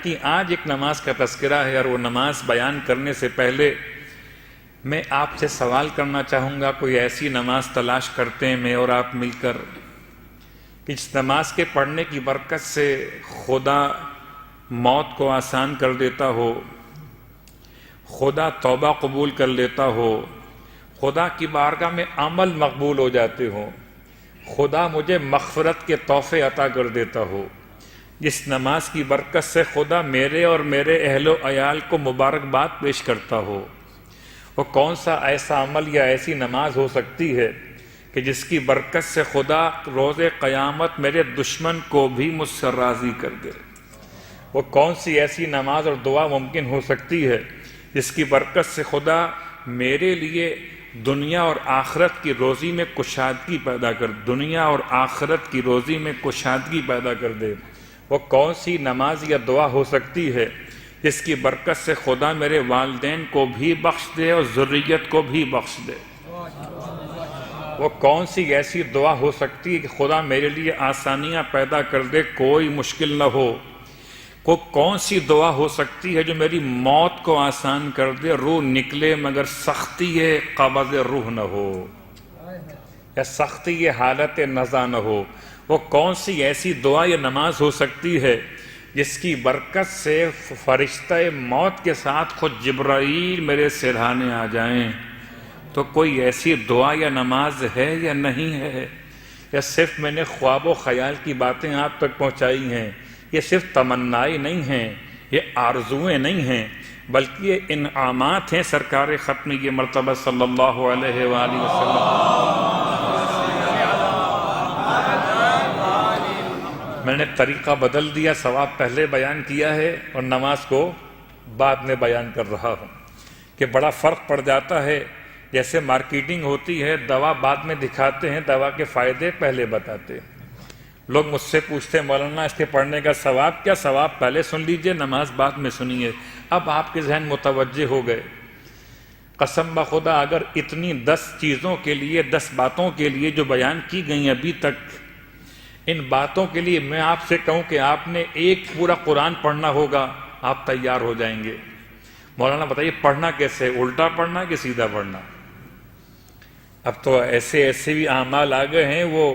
کہ آج ایک نماز کا تذکرہ ہے، اور وہ نماز بیان کرنے سے پہلے میں آپ سے سوال کرنا چاہوں گا، کوئی ایسی نماز تلاش کرتے ہیں میں اور آپ مل کر کہ اس نماز کے پڑھنے کی برکت سے خدا موت کو آسان کر دیتا ہو، خدا توبہ قبول کر لیتا ہو، خدا کی بارگاہ میں عمل مقبول ہو جاتے ہوں، خدا مجھے مغفرت کے تحفے عطا کر دیتا ہو، جس نماز کی برکت سے خدا میرے اور میرے اہل و عیال کو مبارکباد پیش کرتا ہو، وہ کون سا ایسا عمل یا ایسی نماز ہو سکتی ہے کہ جس کی برکت سے خدا روز قیامت میرے دشمن کو بھی مجھ سے راضی کر دے؟ وہ کون سی ایسی نماز اور دعا ممکن ہو سکتی ہے جس کی برکت سے خدا میرے لیے دنیا اور آخرت کی روزی میں کشادگی پیدا کر دنیا اور آخرت کی روزی میں کشادگی پیدا کر دے؟ وہ کون سی نماز یا دعا ہو سکتی ہے جس کی برکت سے خدا میرے والدین کو بھی بخش دے اور ذریت کو بھی بخش دے؟ وہ کون سی ایسی دعا ہو سکتی ہے کہ خدا میرے لیے آسانیاں پیدا کر دے، کوئی مشکل نہ ہو؟ وہ کون سی دعا ہو سکتی ہے جو میری موت کو آسان کر دے، روح نکلے مگر سختی قبض روح نہ ہو، یا سختی حالت نزا نہ ہو؟ وہ کون سی ایسی دعا یا نماز ہو سکتی ہے جس کی برکت سے فرشتہ موت کے ساتھ خود جبرائیل میرے سرہانے آ جائیں؟ تو کوئی ایسی دعا یا نماز ہے یا نہیں ہے؟ یا صرف میں نے خواب و خیال کی باتیں آپ تک پہنچائی ہیں؟ یہ صرف تمنائیں نہیں ہیں، یہ آرزویں نہیں ہیں، بلکہ یہ انعامات ہیں سرکار ختم یہ مرتبہ صلی اللہ علیہ وآلہ وسلم۔ میں نے طریقہ بدل دیا، ثواب پہلے بیان کیا ہے اور نماز کو بعد میں بیان کر رہا ہوں، کہ بڑا فرق پڑ جاتا ہے۔ جیسے مارکیٹنگ ہوتی ہے، دوا بعد میں دکھاتے ہیں، دوا کے فائدے پہلے بتاتے ہیں۔ لوگ مجھ سے پوچھتے ہیں مولانا اس کے پڑھنے کا ثواب کیا؟ ثواب پہلے سن لیجئے، نماز بعد میں سنیے۔ اب آپ کے ذہن متوجہ ہو گئے۔ قسم بخدا اگر اتنی 10 چیزوں کے لیے، 10 باتوں کے لیے جو بیان کی گئی ابھی تک، ان باتوں کے لیے میں آپ سے کہوں کہ آپ نے ایک پورا قرآن پڑھنا ہوگا، آپ تیار ہو جائیں گے۔ مولانا بتائیے پڑھنا کیسے؟ الٹا پڑھنا کہ سیدھا پڑھنا؟ اب تو ایسے بھی اعمال آ گئے ہیں، وہ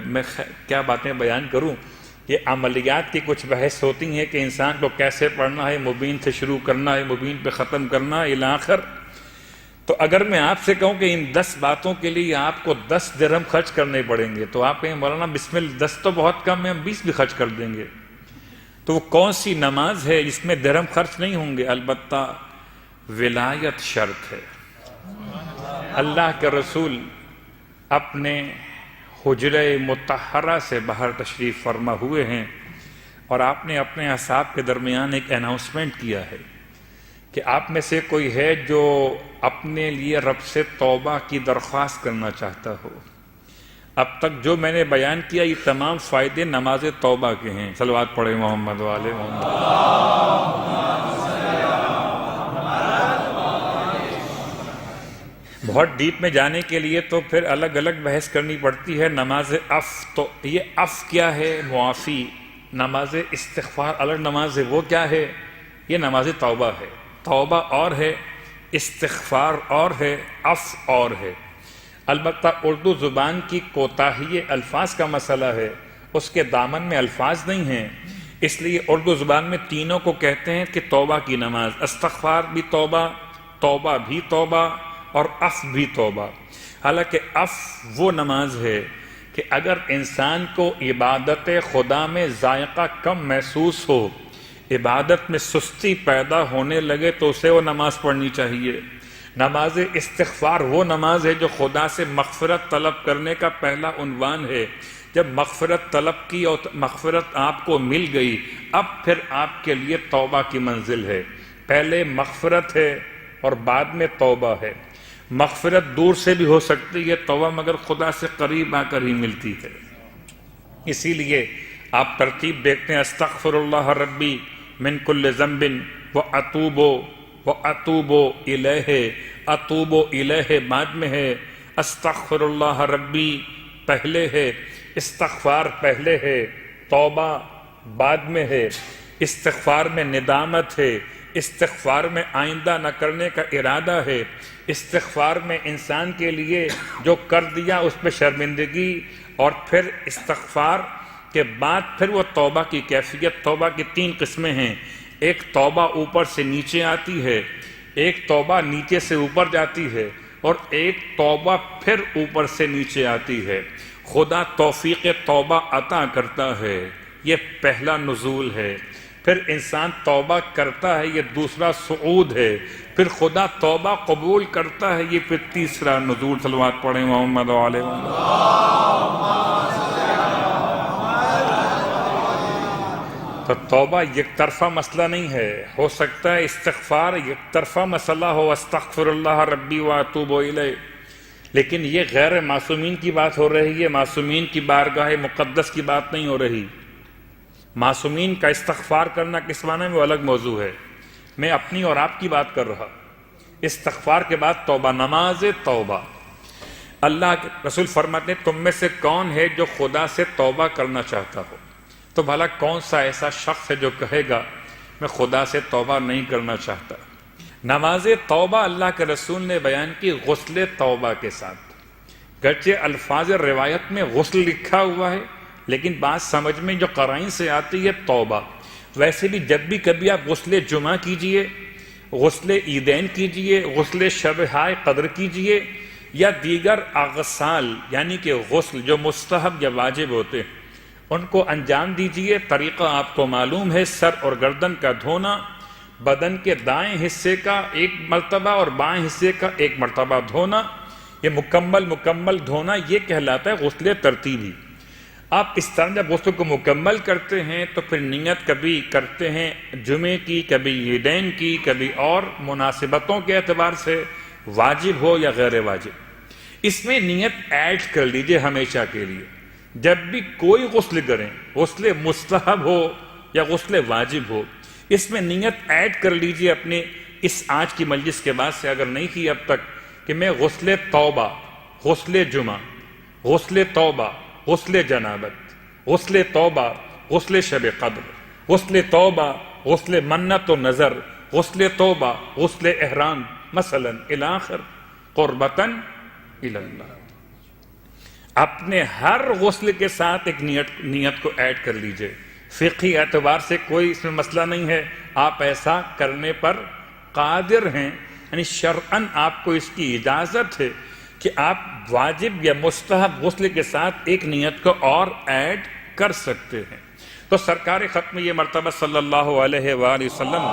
میں کیا باتیں بیان کروں۔ یہ عملیات کی کچھ بحث ہوتی ہیں کہ انسان کو کیسے پڑھنا ہے، مبین سے شروع کرنا ہے، مبین پہ ختم کرنا ہے، الی آخر۔ تو اگر میں آپ سے کہوں کہ ان 10 باتوں کے لیے آپ کو 10 درہم خرچ کرنے پڑیں گے، تو آپ کہیں مولانا بسم اللہ 10 تو بہت کم ہے، ہم 20 بھی خرچ کر دیں گے۔ تو وہ کون سی نماز ہے جس میں درہم خرچ نہیں ہوں گے؟ البتہ ولایت شرط ہے۔ اللہ کے رسول اپنے حجرہ مطہرہ سے باہر تشریف فرما ہوئے ہیں، اور آپ نے اپنے اصحاب کے درمیان ایک اناؤنسمنٹ کیا ہے کہ آپ میں سے کوئی ہے جو اپنے لیے رب سے توبہ کی درخواست کرنا چاہتا ہو۔ اب تک جو میں نے بیان کیا یہ تمام فائدے نماز توبہ کے ہیں۔ صلوات پڑھیں محمد والے محمد۔ بہت ڈیپ میں جانے کے لیے تو پھر الگ الگ بحث کرنی پڑتی ہے۔ نماز تو یہ کیا ہے؟ معافی۔ نماز استغفار الگ نماز ہے، وہ کیا ہے؟ یہ نماز توبہ ہے۔ توبہ اور ہے، استغفار اور ہے، اور ہے۔ البتہ اردو زبان کی کوتاہی الفاظ کا مسئلہ ہے، اس کے دامن میں الفاظ نہیں ہیں، اس لیے اردو زبان میں تینوں کو کہتے ہیں کہ توبہ کی نماز۔ استغفار بھی توبہ، توبہ بھی توبہ، اور بھی توبہ۔ حالانکہ وہ نماز ہے کہ اگر انسان کو عبادت خدا میں ذائقہ کم محسوس ہو، عبادت میں سستی پیدا ہونے لگے، تو اسے وہ نماز پڑھنی چاہیے۔ نماز استغفار وہ نماز ہے جو خدا سے مغفرت طلب کرنے کا پہلا عنوان ہے۔ جب مغفرت طلب کی اور مغفرت آپ کو مل گئی، اب پھر آپ کے لیے توبہ کی منزل ہے۔ پہلے مغفرت ہے اور بعد میں توبہ ہے۔ مغفرت دور سے بھی ہو سکتی ہے، توبہ مگر خدا سے قریب آ کر ہی ملتی ہے۔ اسی لیے آپ ترتیب دیکھتے ہیں، استغفر اللہ ربی من کل ذنب واتوب الیہ۔ اتوب الیہ بعد میں ہے، استغفر اللہ ربی پہلے ہے، استغفار پہلے ہے، توبہ بعد میں ہے۔ استغفار میں ندامت ہے، استغفار میں آئندہ نہ کرنے کا ارادہ ہے، استغفار میں انسان کے لیے جو کر دیا اس پہ شرمندگی، اور پھر استغفار کے بعد پھر وہ توبہ کی کیفیت۔ توبہ کی 3 قسمیں ہیں، ایک توبہ اوپر سے نیچے آتی ہے، ایک توبہ نیچے سے اوپر جاتی ہے، اور ایک توبہ پھر اوپر سے نیچے آتی ہے۔ خدا توفیق توبہ عطا کرتا ہے، یہ پہلا نزول ہے۔ پھر انسان توبہ کرتا ہے، یہ دوسرا صعود ہے۔ پھر خدا توبہ قبول کرتا ہے، یہ پھر تیسرا نزول۔ صلوات پڑھیں محمد علیہ وسلم۔ تو توبہ یک طرفہ مسئلہ نہیں ہے، ہو سکتا ہے استغفار یک طرفہ مسئلہ ہو، استغفر اللہ ربی واتوب الیہ، لیکن یہ غیر معصومین کی بات ہو رہی ہے، معصومین کی بارگاہ مقدس کی بات نہیں ہو رہی۔ معصومین کا استغفار کرنا کس معنی میں وہ الگ موضوع ہے، میں اپنی اور آپ کی بات کر رہا۔ استغفار کے بعد توبہ، نماز توبہ۔ اللہ کے رسول فرماتے ہیں تم میں سے کون ہے جو خدا سے توبہ کرنا چاہتا ہو؟ تو بھلا کون سا ایسا شخص ہے جو کہے گا میں خدا سے توبہ نہیں کرنا چاہتا؟ نماز توبہ اللہ کے رسول نے بیان کی غسل توبہ کے ساتھ، گرچہ الفاظ روایت میں غسل لکھا ہوا ہے لیکن بات سمجھ میں جو قرائن سے آتی ہے توبہ۔ ویسے بھی جب بھی کبھی آپ غسل جمعہ کیجئے، غسل عیدین کیجئے، غسل شب ہائے قدر کیجئے، یا دیگر اغسال یعنی کہ غسل جو مستحب یا واجب ہوتے ہیں ان کو انجام دیجئے۔ طریقہ آپ کو معلوم ہے، سر اور گردن کا دھونا، بدن کے دائیں حصے کا 1 مرتبہ اور بائیں حصے کا 1 مرتبہ دھونا، یہ مکمل دھونا، یہ کہلاتا ہے غسل ترتیبی۔ آپ اس طرح جب غسل کو مکمل کرتے ہیں تو پھر نیت کبھی کرتے ہیں جمعے کی، کبھی عیدین کی، کبھی اور مناسبتوں کے اعتبار سے واجب ہو یا غیر واجب، اس میں نیت ایڈ کر لیجئے ہمیشہ کے لیے۔ جب بھی کوئی غسل کریں، غسل مستحب ہو یا غسل واجب ہو، اس میں نیت ایڈ کر لیجئے اپنے اس آج کی مجلس کے بعد سے، اگر نہیں کی اب تک، کہ میں غسل توبہ، غسل جمعہ، غسل توبہ، غسل جنابت، غسل توبہ، غسل شب قدر، غسل توبہ، غسل منت و نظر، غسل توبہ، غسل احرام مثلا الاخر قربتاً الی اللہ۔ اپنے ہر غسل کے ساتھ ایک نیت کو ایڈ کر لیجئے۔ فقہی اعتبار سے کوئی اس میں مسئلہ نہیں ہے، آپ ایسا کرنے پر قادر ہیں، یعنی شرعاً آپ کو اس کی اجازت ہے کہ آپ واجب یا مستحب غسل کے ساتھ ایک نیت کو اور ایڈ کر سکتے ہیں۔ تو سرکار ختم یہ مرتبہ صلی اللہ علیہ وآلہ وسلم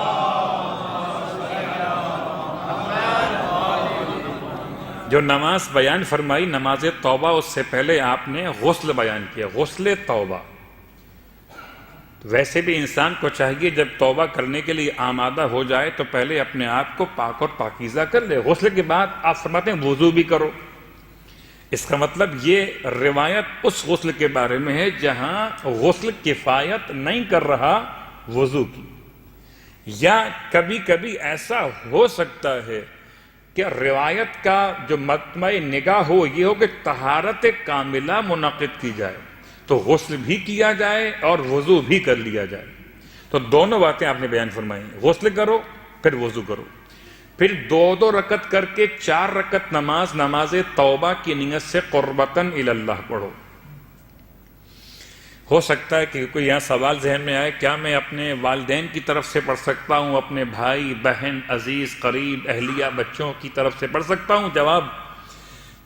جو نماز بیان فرمائی، نماز توبہ، اس سے پہلے آپ نے غسل بیان کیا، غسل توبہ۔ ویسے بھی انسان کو چاہیے جب توبہ کرنے کے لیے آمادہ ہو جائے تو پہلے اپنے آپ کو پاک اور پاکیزہ کر لے۔ غسل کے بعد آپ فرماتے ہیں وضو بھی کرو۔ اس کا مطلب یہ روایت اس غسل کے بارے میں ہے جہاں غسل کفایت نہیں کر رہا وضو کی، یا کبھی کبھی ایسا ہو سکتا ہے کہ روایت کا جو مطمع نگاہ ہو یہ ہو کہ طہارت کاملہ منعقد کی جائے، تو غسل بھی کیا جائے اور وضو بھی کر لیا جائے۔ تو دونوں باتیں آپ نے بیان فرمائی، غسل کرو پھر وضو کرو، پھر 2 رکعت کر کے 4 رکعت نماز توبہ کی نیت سے قربتاً الی اللہ پڑھو۔ ہو سکتا ہے کہ کوئی یہاں سوال ذہن میں آئے، کیا میں اپنے والدین کی طرف سے پڑھ سکتا ہوں، اپنے بھائی بہن عزیز قریب اہلیہ بچوں کی طرف سے پڑھ سکتا ہوں؟ جواب،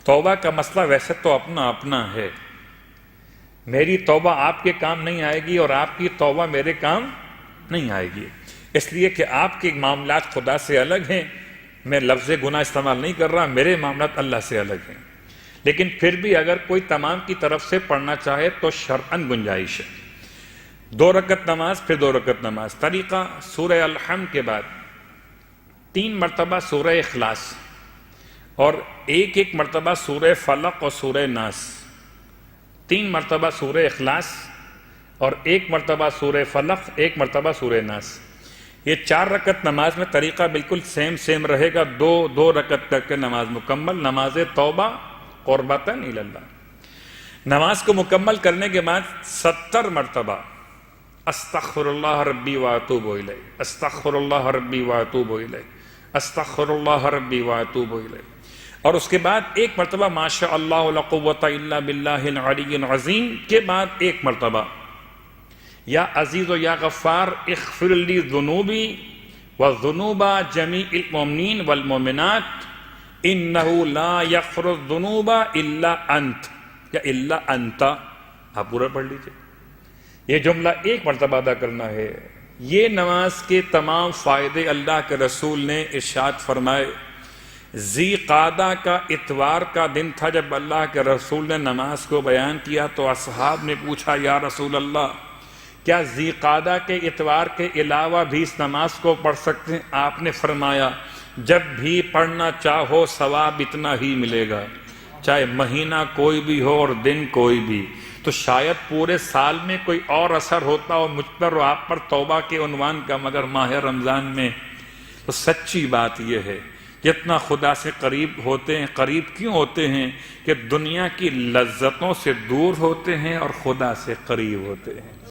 توبہ کا مسئلہ ویسے تو اپنا اپنا ہے، میری توبہ آپ کے کام نہیں آئے گی اور آپ کی توبہ میرے کام نہیں آئے گی، اس لیے کہ آپ کے معاملات خدا سے الگ ہیں، میں لفظ گناہ استعمال نہیں کر رہا، میرے معاملات اللہ سے الگ ہیں۔ لیکن پھر بھی اگر کوئی تمام کی طرف سے پڑھنا چاہے تو شرعاً گنجائش ہے۔ 2 رکعت نماز پھر 2 رکعت نماز۔ طریقہ، سورہ الحمد کے بعد 3 مرتبہ سورہ اخلاص اور 1 مرتبہ سورہ فلق اور سورہ ناس، 3 مرتبہ سورہ اخلاص اور 1 مرتبہ سورہ فلق، 1 مرتبہ سورہ ناس۔ یہ 4 رکعت نماز میں طریقہ بالکل سیم رہے گا، 2 رکعت کر کے نماز مکمل، نماز توبہ قربتاً الی اللہ۔ نماز کو مکمل کرنے کے بعد 70 مرتبہ استغفر اللہ ربی واتوب الیہ، استغفر اللہ ربی واتوب الیہ، استغفر اللہ ربی واتوب الیہ۔ اور اس کے بعد ایک مرتبہ ما شاء اللہ لا قوۃ الا باللہ العلی العظیم کے بعد ایک مرتبہ یا عزیز و یا غفار اغفر لی ذنوبی وذنوب جمیع المؤمنین والمؤمنات انہ لا یغفر الذنوب الا انت یا الا انت۔ آپ پورا پڑھ لیجئے، یہ جملہ ایک مرتبہ ادا کرنا ہے۔ یہ نماز کے تمام فائدے اللہ کے رسول نے ارشاد فرمائے۔ ذی قعدہ کا اتوار کا دن تھا جب اللہ کے رسول نے نماز کو بیان کیا تو اصحاب نے پوچھا یا رسول اللہ کیا ذی قعدہ کے اتوار کے علاوہ بھی اس نماز کو پڑھ سکتے ہیں؟ آپ نے فرمایا جب بھی پڑھنا چاہو ثواب اتنا ہی ملے گا، چاہے مہینہ کوئی بھی ہو اور دن کوئی بھی۔ تو شاید پورے سال میں کوئی اور اثر ہوتا ہو مجھ پر اور آپ پر توبہ کے عنوان کا، مگر ماہ رمضان میں تو سچی بات یہ ہے جتنا خدا سے قریب ہوتے ہیں، قریب کیوں ہوتے ہیں کہ دنیا کی لذتوں سے دور ہوتے ہیں اور خدا سے قریب ہوتے ہیں۔